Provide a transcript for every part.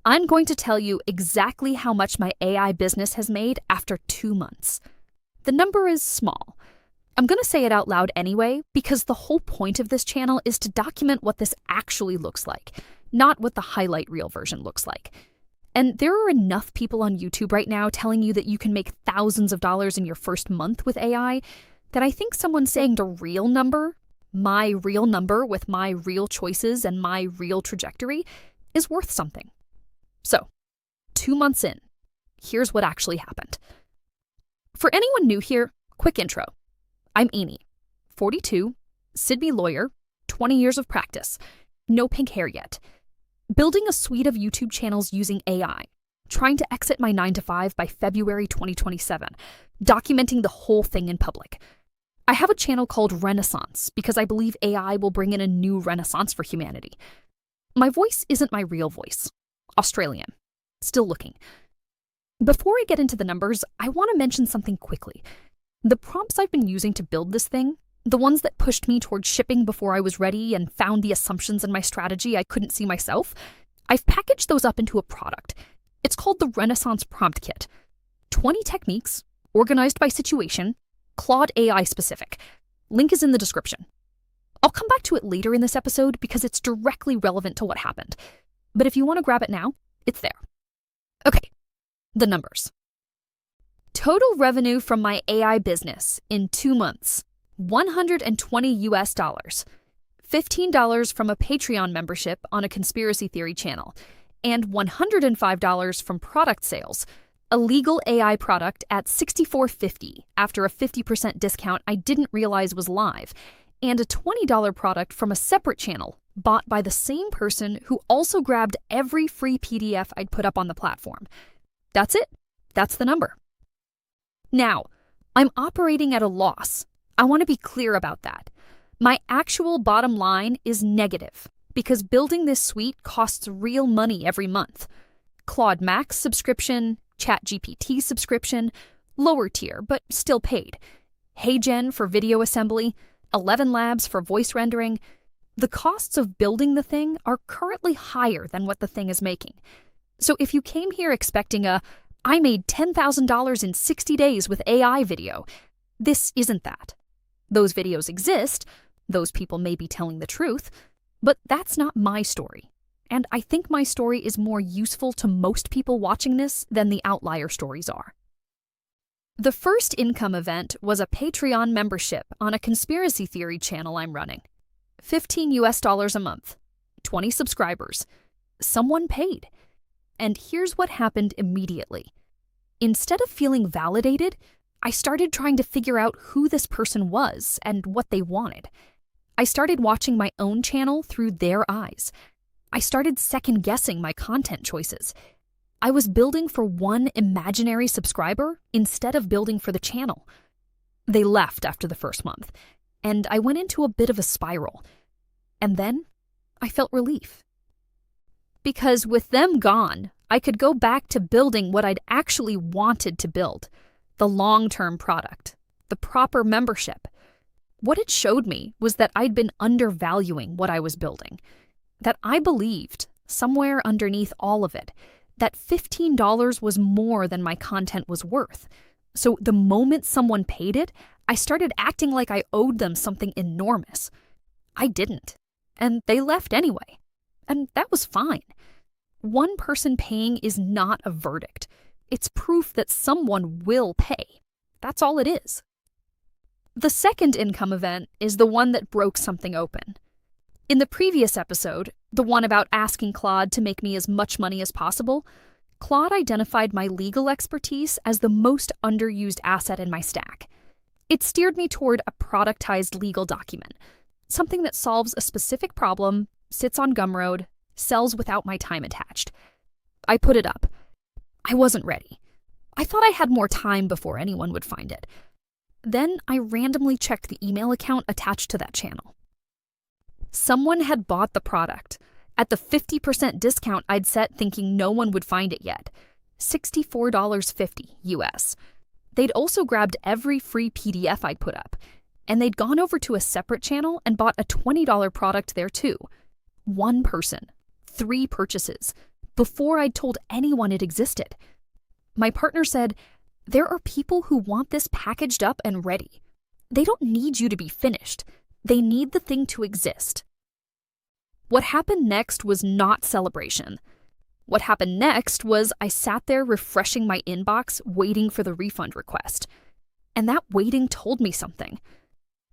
I'm going to tell you exactly how much my AI business has made after 2 months. The number is small. I'm going to say it out loud anyway, because the whole point of this channel is to document what this actually looks like, not what the highlight reel version looks like. And there are enough people on YouTube right now telling you that you can make thousands of dollars in your first month with AI that I think someone saying the real number, my real number with my real choices and my real trajectory, is worth something. So, 2 months in, here's what actually happened. For anyone new here, quick intro. I'm Aimee, 42, Sydney lawyer, 20 years of practice, no pink hair yet, building a suite of YouTube channels using AI, trying to exit my 9-to-5 by February 2027, documenting the whole thing in public. I have a channel called Renaissance because I believe AI will bring in a new renaissance for humanity. My voice isn't my real voice. Australian. Still looking. Before I get into the numbers, I want to mention something quickly. The prompts I've been using to build this thing, the ones that pushed me towards shipping before I was ready and found the assumptions in my strategy I couldn't see myself, I've packaged those up into a product. It's called the Renaissance Prompt Kit. 20 techniques, organized by situation, Claude AI specific. Link is in the description. I'll come back to it later in this episode because it's directly relevant to what happened. But if you want to grab it now, it's there. Okay, the numbers. Total revenue from my AI business in 2 months, $120 US, $15 from a Patreon membership on a conspiracy theory channel, and $105 from product sales, a legal AI product at $64.50 after a 50% discount I didn't realize was live, and a $20 product from a separate channel bought by the same person who also grabbed every free PDF I'd put up on the platform. That's it. That's the number. Now, I'm operating at a loss. I want to be clear about that. My actual bottom line is negative because building this suite costs real money every month. Claude Max subscription, ChatGPT subscription, lower tier but still paid. HeyGen for video assembly, 11 Labs for voice rendering. The costs of building the thing are currently higher than what the thing is making. So if you came here expecting I made $10,000 in 60 days with AI video, this isn't that. Those videos exist, those people may be telling the truth, but that's not my story. And I think my story is more useful to most people watching this than the outlier stories are. The first income event was a Patreon membership on a conspiracy theory channel I'm running. $15 US a month, 20 subscribers. Someone paid. And here's what happened immediately. Instead of feeling validated, I started trying to figure out who this person was and what they wanted. I started watching my own channel through their eyes. I started second-guessing my content choices. I was building for one imaginary subscriber instead of building for the channel. They left after the first month, and I went into a bit of a spiral. And then I felt relief. Because with them gone, I could go back to building what I'd actually wanted to build, the long-term product, the proper membership. What it showed me was that I'd been undervaluing what I was building, that I believed, somewhere underneath all of it, that $15 was more than my content was worth. So the moment someone paid it, I started acting like I owed them something enormous. I didn't, and they left anyway. And that was fine. One person paying is not a verdict. It's proof that someone will pay. That's all it is. The second income event is the one that broke something open. In the previous episode, the one about asking Claude to make me as much money as possible, Claude identified my legal expertise as the most underused asset in my stack. It steered me toward a productized legal document, something that solves a specific problem, sits on Gumroad, sells without my time attached. I put it up. I wasn't ready. I thought I had more time before anyone would find it. Then I randomly checked the email account attached to that channel. Someone had bought the product at the 50% discount I'd set thinking no one would find it yet, $64.50 US. They'd also grabbed every free PDF I'd put up, and they'd gone over to a separate channel and bought a $20 product there too. One person, 3 purchases, before I'd told anyone it existed. My partner said, "There are people who want this packaged up and ready. They don't need you to be finished. They need the thing to exist." What happened next was not celebration. What happened next was I sat there refreshing my inbox, waiting for the refund request. And that waiting told me something.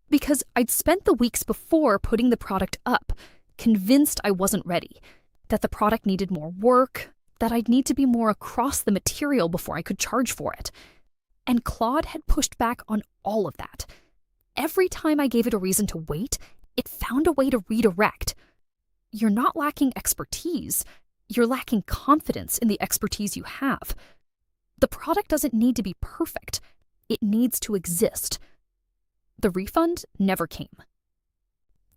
Because I'd spent the weeks before putting the product up, convinced I wasn't ready, that the product needed more work, that I'd need to be more across the material before I could charge for it. And Claude had pushed back on all of that. Every time I gave it a reason to wait, it found a way to redirect. You're not lacking expertise. You're lacking confidence in the expertise you have. The product doesn't need to be perfect. It needs to exist. The refund never came.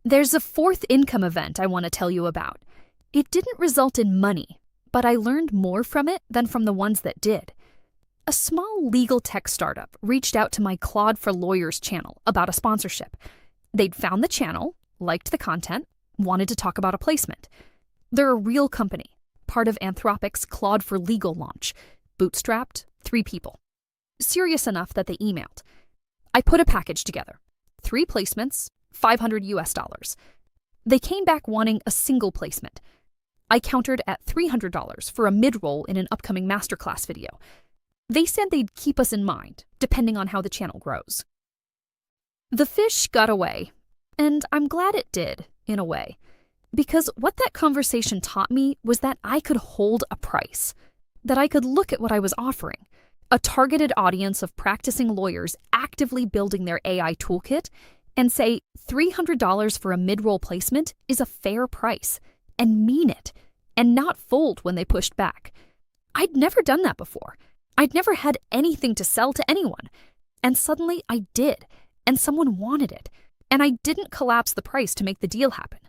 There's a fourth income event I want to tell you about. It didn't result in money, but I learned more from it than from the ones that did. A small legal tech startup reached out to my Claude for Lawyers channel about a sponsorship. They'd found the channel, liked the content, wanted to talk about a placement. They're a real company, part of Anthropic's Claude for Legal launch, bootstrapped, 3 people. Serious enough that they emailed. I put a package together, 3 placements, $500. They came back wanting a single placement. I countered at $300 for a mid-roll in an upcoming masterclass video. They said they'd keep us in mind, depending on how the channel grows. The fish got away, and I'm glad it did, in a way, because what that conversation taught me was that I could hold a price, that I could look at what I was offering, a targeted audience of practicing lawyers actively building their AI toolkit, and say $300 for a mid-roll placement is a fair price, and mean it, and not fold when they pushed back. I'd never done that before. I'd never had anything to sell to anyone. And suddenly I did, and someone wanted it, and I didn't collapse the price to make the deal happen.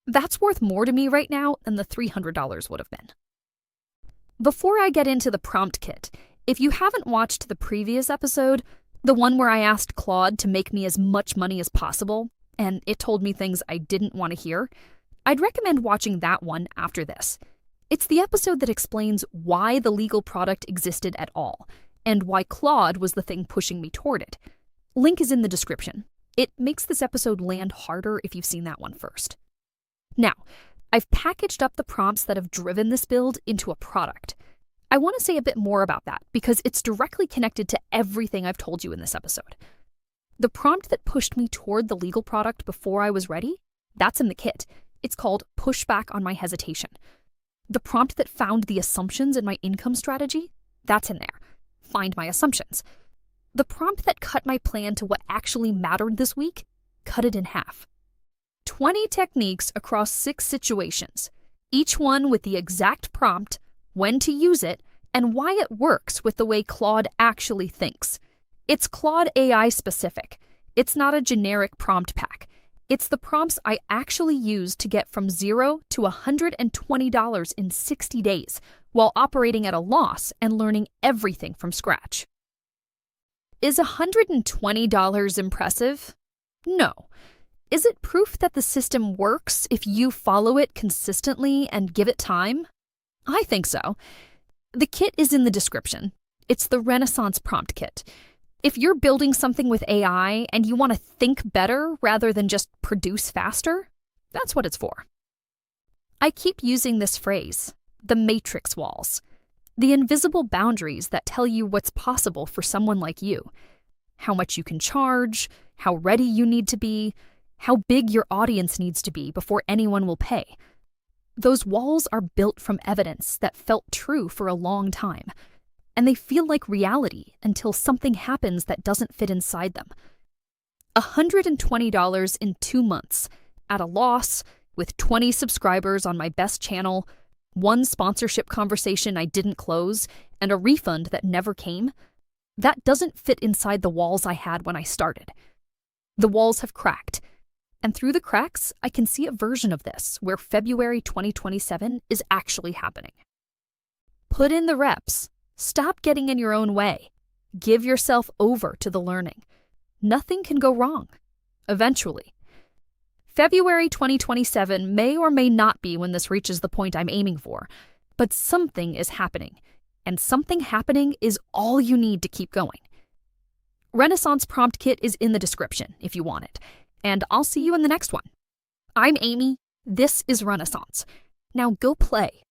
That's worth more to me right now than the $300 would have been. Before I get into the prompt kit, if you haven't watched the previous episode, the one where I asked Claude to make me as much money as possible, and it told me things I didn't want to hear, I'd recommend watching that one after this. It's the episode that explains why the legal product existed at all, and why Claude was the thing pushing me toward it. Link is in the description. It makes this episode land harder if you've seen that one first. Now, I've packaged up the prompts that have driven this build into a product. I want to say a bit more about that because it's directly connected to everything I've told you in this episode. The prompt that pushed me toward the legal product before I was ready, that's in the kit. It's called Pushback on My Hesitation. The prompt that found the assumptions in my income strategy, that's in there. Find my assumptions. The prompt that cut my plan to what actually mattered this week, cut it in half. 20 techniques across 6 situations, each one with the exact prompt, when to use it, and why it works with the way Claude actually thinks. It's Claude AI specific. It's not a generic prompt pack. It's the prompts I actually used to get from $0 to $120 in 60 days while operating at a loss and learning everything from scratch. Is $120 impressive? No. Is it proof that the system works if you follow it consistently and give it time? I think so. The kit is in the description. It's the Renaissance Prompt Kit. If you're building something with AI and you want to think better rather than just produce faster, that's what it's for. I keep using this phrase, the matrix walls, the invisible boundaries that tell you what's possible for someone like you, how much you can charge, how ready you need to be, how big your audience needs to be before anyone will pay. Those walls are built from evidence that felt true for a long time, and they feel like reality until something happens that doesn't fit inside them. $120 in 2 months, at a loss, with 20 subscribers on my best channel, 1 sponsorship conversation I didn't close, and a refund that never came, that doesn't fit inside the walls I had when I started. The walls have cracked, and through the cracks, I can see a version of this where February 2027 is actually happening. Put in the reps. Stop getting in your own way. Give yourself over to the learning. Nothing can go wrong. Eventually. February 2027 may or may not be when this reaches the point I'm aiming for, But something is happening, and something happening is all you need to keep going. Renaissance Prompt Kit is in the description if you want it, and I'll see you in the next one. I'm Aimee. This is Renaissance. Now go play.